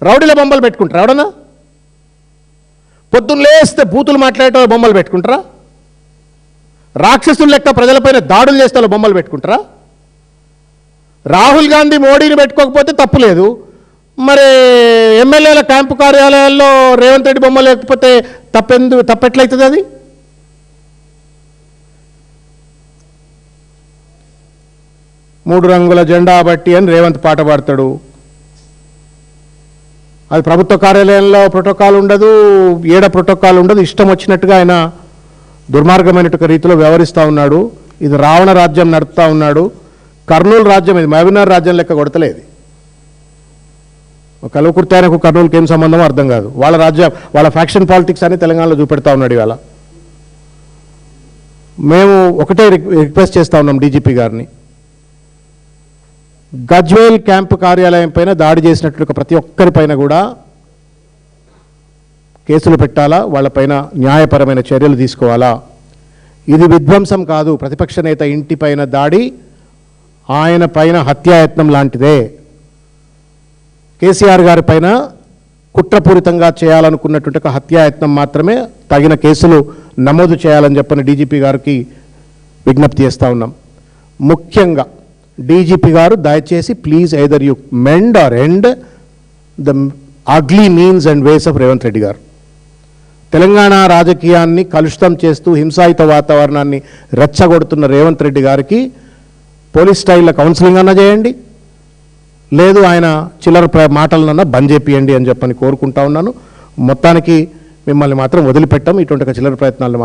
రౌడీల బొమ్మలు పెట్టుకుంటారా ఎవడన్నా? పొద్దున్న లేస్తే బూతులు మాట్లాడేట బొమ్మలు పెట్టుకుంటారా? రాక్షసులు లెక్క ప్రజలపైన దాడులు చేస్తే బొమ్మలు పెట్టుకుంటారా? రాహుల్ గాంధీ మోడీని పెట్టుకోకపోతే తప్పు లేదు, మరి ఎమ్మెల్యేల క్యాంపు కార్యాలయాల్లో రేవంత్ రెడ్డి బొమ్మ లేకపోతే తప్పెట్లయితుంది? అది మూడు రంగుల జెండా బట్టి అని రేవంత్ పాట పాడతాడు. అది ప్రభుత్వ కార్యాలయంలో ప్రోటోకాల్ ఉండదు, ఏడ ప్రోటోకాల్ ఉండదు. ఇష్టం వచ్చినట్టుగా ఆయన దుర్మార్గమైనటువంటి రీతిలో వ్యవహరిస్తూ ఉన్నాడు. ఇది రావణ రాజ్యం నడుపుతూ ఉన్నాడు. కర్నూలు రాజ్యం, ఇది మహబూబ్నగర్ రాజ్యం లెక్క కొడతలేదు. కల్వకుర్తి ఆయనకు కర్నూలుకి ఏం సంబంధమో అర్థం కాదు. వాళ్ళ రాజ్యం, వాళ్ళ ఫ్యాక్షన్ పాలిటిక్స్ అని తెలంగాణలో చూపెడతా ఉన్నాడు ఇవాళ. మేము ఒకటే రిక్వెస్ట్ చేస్తూ ఉన్నాం డీజీపీ గారిని, గజ్వేల్ క్యాంపు కార్యాలయం పైన దాడి చేసినట్టు ప్రతి ఒక్కరిపైన కూడా కేసులు పెట్టాలా, వాళ్ళపైన న్యాయపరమైన చర్యలు తీసుకోవాలా. ఇది విధ్వంసం కాదు, ప్రతిపక్ష నేత ఇంటిపైన దాడి ఆయన పైన హత్యాయత్నం లాంటిదే. కేసీఆర్ గారి పైన కుట్రపూరితంగా చేయాలనుకున్నటువంటి ఒక హత్యాయత్నం మాత్రమే, తగిన కేసులు నమోదు చేయాలని చెప్పని డీజీపీ గారికి విజ్ఞప్తి చేస్తూ ఉన్నాం. ముఖ్యంగా డీజీపీ గారు దయచేసి please either you mend or end the ugly means and ways of Revanth Reddy గారు. తెలంగాణ రాజకీయాన్ని కలుషితం చేస్తూ హింసాయుత వాతావరణాన్ని రెచ్చగొడుతున్న రేవంత్ రెడ్డి గారికి పోలీస్ స్టైల్లో కౌన్సిలింగ్ అన్నా చేయండి, లేదు ఆయన చిల్లర మాటలనన్నా బంద్ చేపియండి అని చెప్పని కోరుకుంటా ఉన్నాను. మొత్తానికి మిమ్మల్ని మాత్రం వదిలిపెట్టాం, ఇటువంటి చిల్లర ప్రయత్నాలను మాత్రం